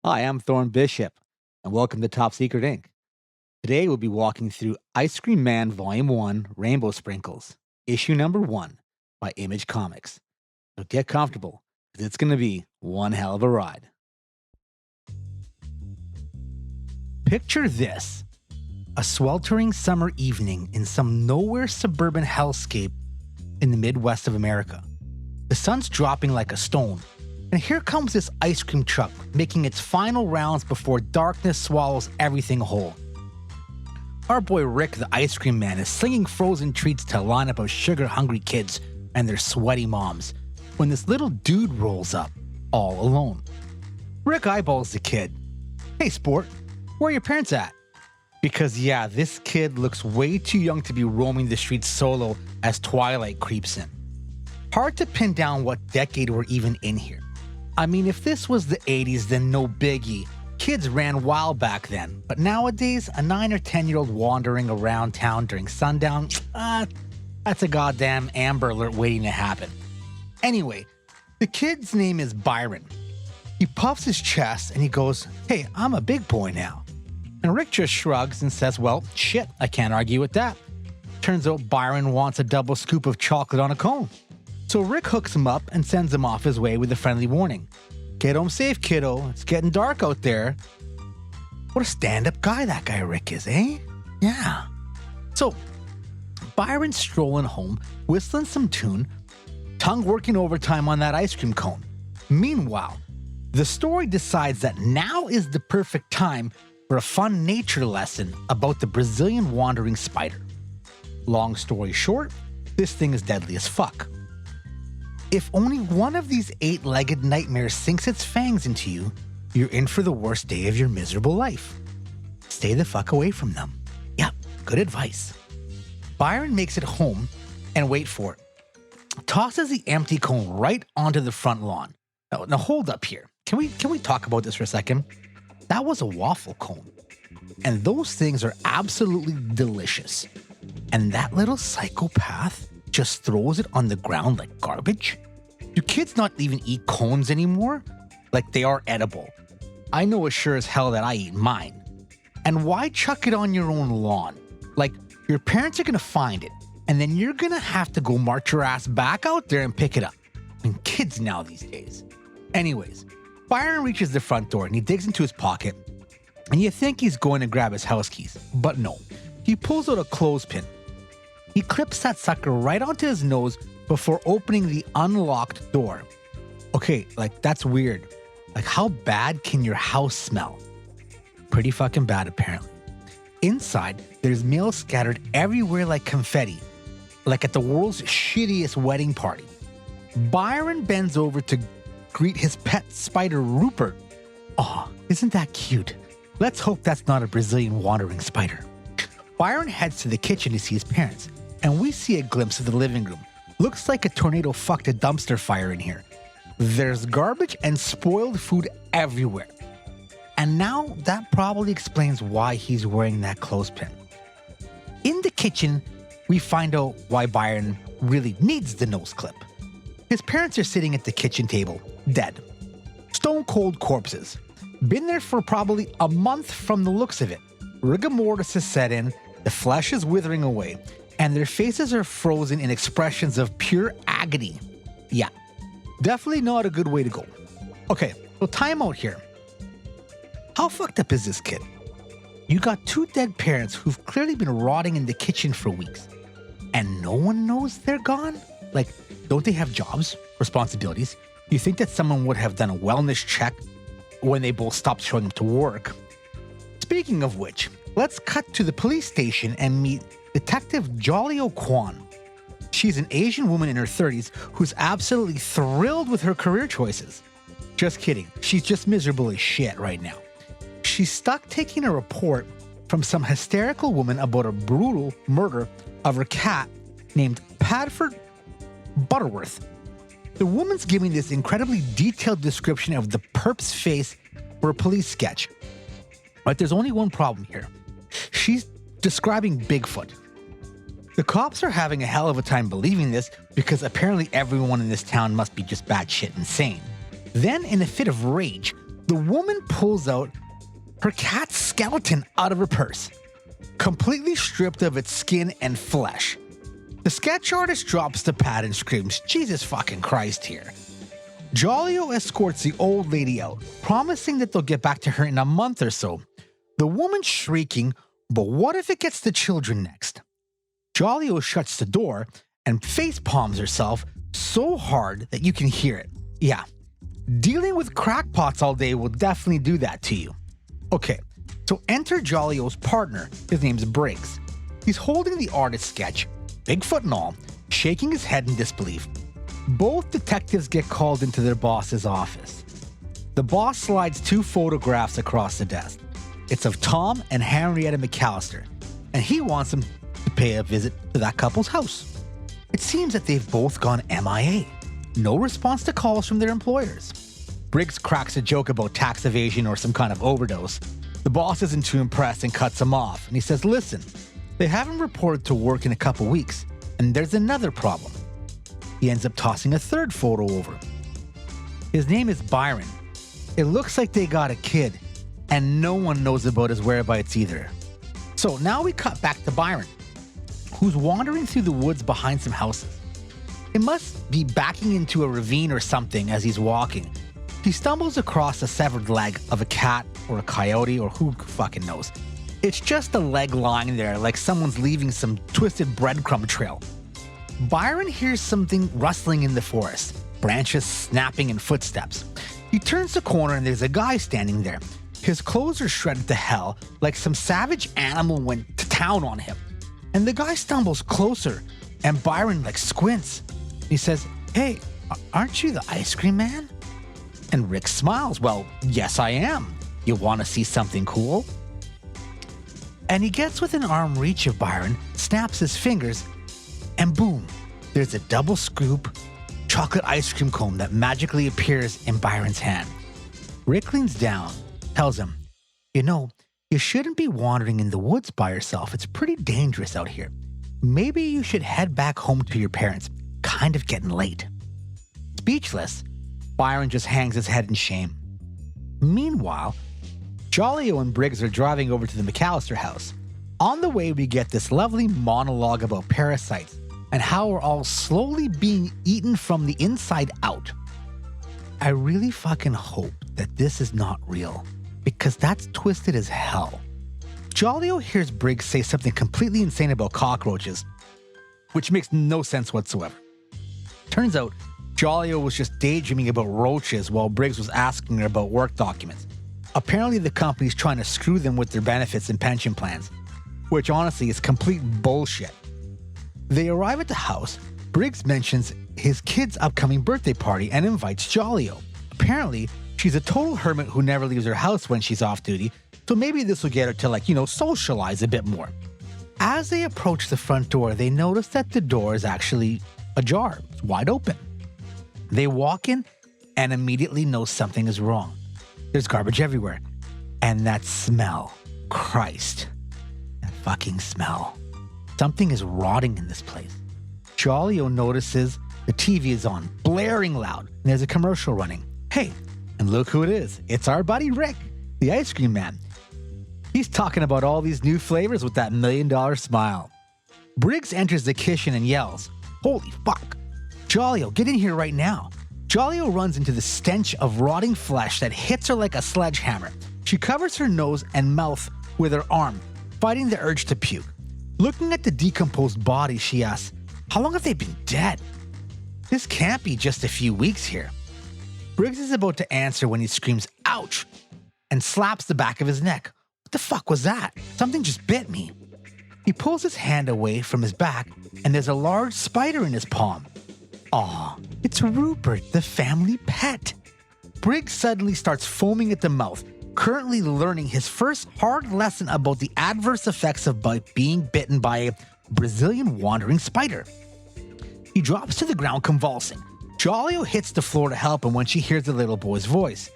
Hi, I'm Thorn Bishop, and welcome to Top Secret Inc. Today we'll be walking through Ice Cream Man Vol.1 Rainbow Sprinkles, issue number 1 by Image Comics. So get comfortable, because it's going to be one hell of a ride. Picture this: a sweltering summer evening in some nowhere suburban hellscape in the Midwest of America. The sun's dropping like a stone, and here comes this ice cream truck making its final rounds before darkness swallows everything whole. Our boy Rick, the ice cream man, is slinging frozen treats to a lineup of sugar-hungry kids and their sweaty moms when this little dude rolls up, all alone. Rick eyeballs the kid. "Hey, sport, where are your parents at?" Because yeah, this kid looks way too young to be roaming the streets solo as twilight creeps in. Hard to pin down what decade we're even in here. I mean, if this was the 80s, then no biggie. Kids ran wild back then. But nowadays, a 9 or 10-year-old wandering around town during sundown, that's a goddamn Amber Alert waiting to happen. Anyway, the kid's name is Byron. He puffs his chest and he goes, "Hey, I'm a big boy now." And Rick just shrugs and says, "Well, shit, I can't argue with that." Turns out Byron wants a double scoop of chocolate on a cone. So Rick hooks him up and sends him off his way with a friendly warning. "Get home safe, kiddo. It's getting dark out there." What a stand-up guy that guy Rick is, eh? Yeah. So Byron's strolling home, whistling some tune, tongue working overtime on that ice cream cone. Meanwhile, the story decides that now is the perfect time for a fun nature lesson about the Brazilian wandering spider. Long story short, this thing is deadly as fuck. If only one of these 8-legged nightmares sinks its fangs into you, you're in for the worst day of your miserable life. Stay the fuck away from them. Yep, good advice. Byron makes it home, and wait for it, tosses the empty cone right onto the front lawn. Now hold up here. Can we talk about this for a second? That was a waffle cone. And those things are absolutely delicious. And that little psychopath just throws it on the ground like garbage? Do kids not even eat cones anymore? Like they are edible. I know as sure as hell that I eat mine. And why chuck it on your own lawn? Like, your parents are gonna find it, and then you're gonna have to go march your ass back out there and pick it up. I mean, kids now these days. Anyways, Byron reaches the front door and he digs into his pocket, and you think he's going to grab his house keys, but no. He pulls out a clothespin. He clips that sucker right onto his nose before opening the unlocked door. Okay, like that's weird. Like, how bad can your house smell? Pretty fucking bad, apparently. Inside, there's mail scattered everywhere like confetti, like at the world's shittiest wedding party. Byron bends over to greet his pet spider, Rupert. Aw, isn't that cute? Let's hope that's not a Brazilian wandering spider. Byron heads to the kitchen to see his parents, and we see a glimpse of the living room. Looks like a tornado fucked a dumpster fire in here. There's garbage and spoiled food everywhere. And now that probably explains why he's wearing that clothespin. In the kitchen, we find out why Byron really needs the nose clip. His parents are sitting at the kitchen table, dead. Stone cold corpses. Been there for probably a month from the looks of it. Rigor mortis has set in, the flesh is withering away, and their faces are frozen in expressions of pure agony. Yeah, definitely not a good way to go. Okay, so time out here. How fucked up is this kid? You got 2 dead parents who've clearly been rotting in the kitchen for weeks, and no one knows they're gone? Like, don't they have jobs, responsibilities? You think that someone would have done a wellness check when they both stopped showing up to work? Speaking of which, let's cut to the police station and meet Detective Jolio Kwan. She's an Asian woman in her 30s who's absolutely thrilled with her career choices. Just kidding, she's just miserable as shit right now. She's stuck taking a report from some hysterical woman about a brutal murder of her cat named Padford Butterworth. The woman's giving this incredibly detailed description of the perp's face for a police sketch. But there's only one problem here. She's describing Bigfoot. The cops are having a hell of a time believing this because apparently everyone in this town must be just batshit insane. Then, in a fit of rage, the the woman pulls out her cat's skeleton out of her purse, completely stripped of its skin and flesh. The sketch artist drops the pad and screams, "Jesus fucking Christ here." Jolio escorts the old lady out, promising that they'll get back to her in a month or so. The woman's shrieking, but what if it gets the children next? Jolio shuts the door and face palms herself so hard that you can hear it. Yeah, dealing with crackpots all day will definitely do that to you. Okay, so enter Jolio's partner. His name's Briggs. He's holding the artist sketch, Bigfoot and all, shaking his head in disbelief. Both detectives get called into their boss's office. The boss slides 2 photographs across the desk. It's of Tom and Henrietta McAllister, and he wants them to pay a visit to that couple's house. It seems that they've both gone MIA. No response to calls from their employers. Briggs cracks a joke about tax evasion or some kind of overdose. The boss isn't too impressed and cuts him off, and he says, "Listen, they haven't reported to work in a couple weeks, and there's another problem." He ends up tossing a 3rd photo over. His name is Byron. It looks like they got a kid, and no one knows about his whereabouts either. So now we cut back to Byron, who's wandering through the woods behind some houses. It must be backing into a ravine or something as he's walking. He stumbles across a severed leg of a cat or a coyote or who fucking knows. It's just a leg lying there like someone's leaving some twisted breadcrumb trail. Byron hears something rustling in the forest, branches snapping and footsteps. He turns the corner and there's a guy standing there. His clothes are shredded to hell like some savage animal went to town on him. And the guy stumbles closer and Byron squints. He says, "Hey, aren't you the ice cream man?" And Rick smiles. "Well, yes I am. You want to see something cool?" And he gets within arm reach of Byron, snaps his fingers, and boom, there's a double scoop chocolate ice cream cone that magically appears in Byron's hand. Rick leans down, tells him, you shouldn't be wandering in the woods by yourself. It's pretty dangerous out here. Maybe you should head back home to your parents. Kind of getting late." Speechless, Byron just hangs his head in shame. Meanwhile, Jolio and Briggs are driving over to the McAllister house. On the way, we get this lovely monologue about parasites and how we're all slowly being eaten from the inside out. I really fucking hope that this is not real, because that's twisted as hell. Jolio hears Briggs say something completely insane about cockroaches, which makes no sense whatsoever. Turns out, Jolio was just daydreaming about roaches while Briggs was asking her about work documents. Apparently the company's trying to screw them with their benefits and pension plans, which honestly is complete bullshit. They arrive at the house. Briggs mentions his kid's upcoming birthday party and invites Jolio. Apparently, she's a total hermit who never leaves her house when she's off duty, so maybe this will get her to socialize a bit more. As they approach the front door, they notice that the door is actually ajar. It's wide open. They walk in and immediately know something is wrong. There's garbage everywhere. And that smell. Christ. That fucking smell. Something is rotting in this place. Jolio notices the TV is on, blaring loud, and there's a commercial running. Hey, and look who it is. It's our buddy Rick, the ice cream man. He's talking about all these new flavors with that $1 million smile. Briggs enters the kitchen and yells, "Holy fuck! Jolio, get in here right now." Jolio runs into the stench of rotting flesh that hits her like a sledgehammer. She covers her nose and mouth with her arm, fighting the urge to puke. Looking at the decomposed body, she asks, "How long have they been dead? This can't be just a few weeks here." Briggs is about to answer when he screams, "Ouch!" and slaps the back of his neck. What the fuck was that? Something just bit me. He pulls his hand away from his back, and there's a large spider in his palm. Aw, it's Rupert, the family pet. Briggs suddenly starts foaming at the mouth, currently learning his first hard lesson about the adverse effects of being bitten by a Brazilian wandering spider. He drops to the ground convulsing. Jolio hits the floor to help him when she hears the little boy's voice.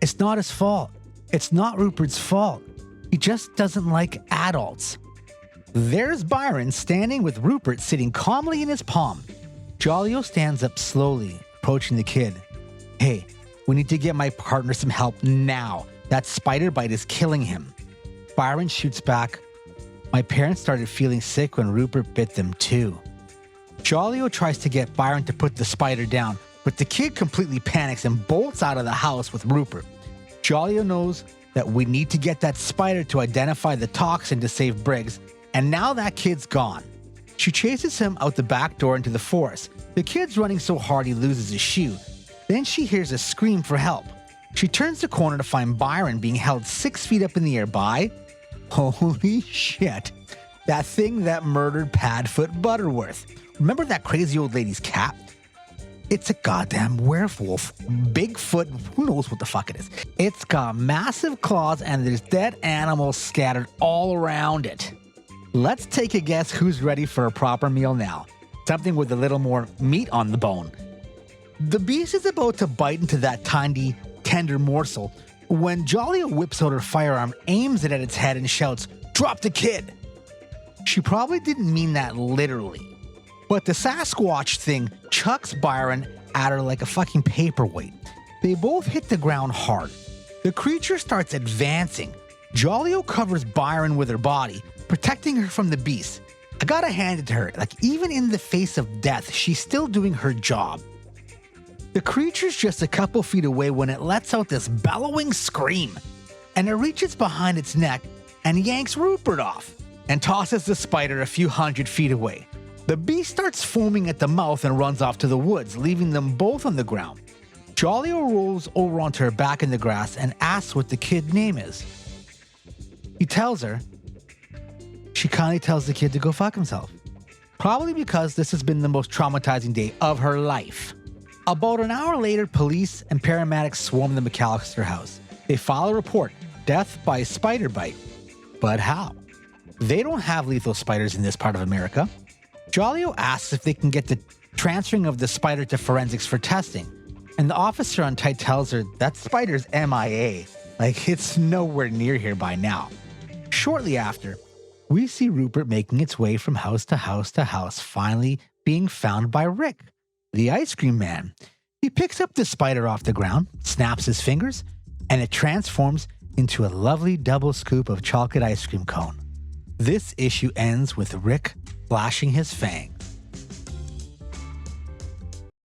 It's not his fault. It's not Rupert's fault. He just doesn't like adults. There's Byron standing with Rupert sitting calmly in his palm. Jolio stands up slowly, approaching the kid. "Hey, We need to get my partner some help now. That spider bite is killing him. Byron shoots back. My parents started feeling sick when Rupert bit them too. Jolio tries to get Byron to put the spider down, but the kid completely panics and bolts out of the house with Rupert. Jolio knows that we need to get that spider to identify the toxin to save Briggs, and now that kid's gone. She chases him out the back door into the forest. The kid's running so hard he loses his shoe. Then she hears a scream for help. She turns the corner to find Byron being held 6 feet up in the air by... holy shit. That thing that murdered Padfoot Butterworth. Remember that crazy old lady's cat? It's a goddamn werewolf. Bigfoot, who knows what the fuck it is. It's got massive claws and there's dead animals scattered all around it. Let's take a guess who's ready for a proper meal now. Something with a little more meat on the bone. The beast is about to bite into that tiny, tender morsel when Jolio whips out her firearm, aims it at its head and shouts, "Drop the kid!" She probably didn't mean that literally. But the Sasquatch thing chucks Byron at her like a fucking paperweight. They both hit the ground hard. The creature starts advancing. Jolio covers Byron with her body, protecting her from the beast. I gotta hand it to her, like even in the face of death, she's still doing her job. The creature's just a couple feet away when it lets out this bellowing scream, and it reaches behind its neck and yanks Rupert off and tosses the spider a few 100 feet away. The beast starts foaming at the mouth and runs off to the woods, leaving them both on the ground. Jolio rolls over onto her back in the grass and asks what the kid's name is. He tells her. She kindly tells the kid to go fuck himself. Probably because this has been the most traumatizing day of her life. About an hour later, police and paramedics swarm the McAllister house. They file a report, death by spider bite. But how? They don't have lethal spiders in this part of America. Jolio asks if they can get the transferring of the spider to forensics for testing, and the officer on tight tells her that spider's MIA, like it's nowhere near here by now. Shortly after, we see Rupert making its way from house to house to house, finally being found by Rick, the ice cream man. He picks up the spider off the ground, snaps his fingers, and it transforms into a lovely double scoop of chocolate ice cream cone. This issue ends with Rick flashing his fangs.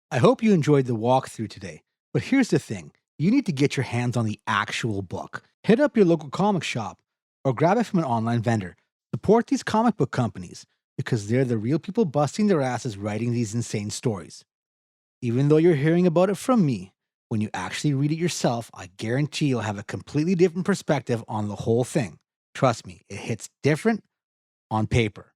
I hope you enjoyed the walkthrough today, but here's the thing. You need to get your hands on the actual book. Hit up your local comic shop or grab it from an online vendor. Support these comic book companies because they're the real people busting their asses writing these insane stories. Even though you're hearing about it from me, when you actually read it yourself, I guarantee you'll have a completely different perspective on the whole thing. Trust me, it hits different on paper.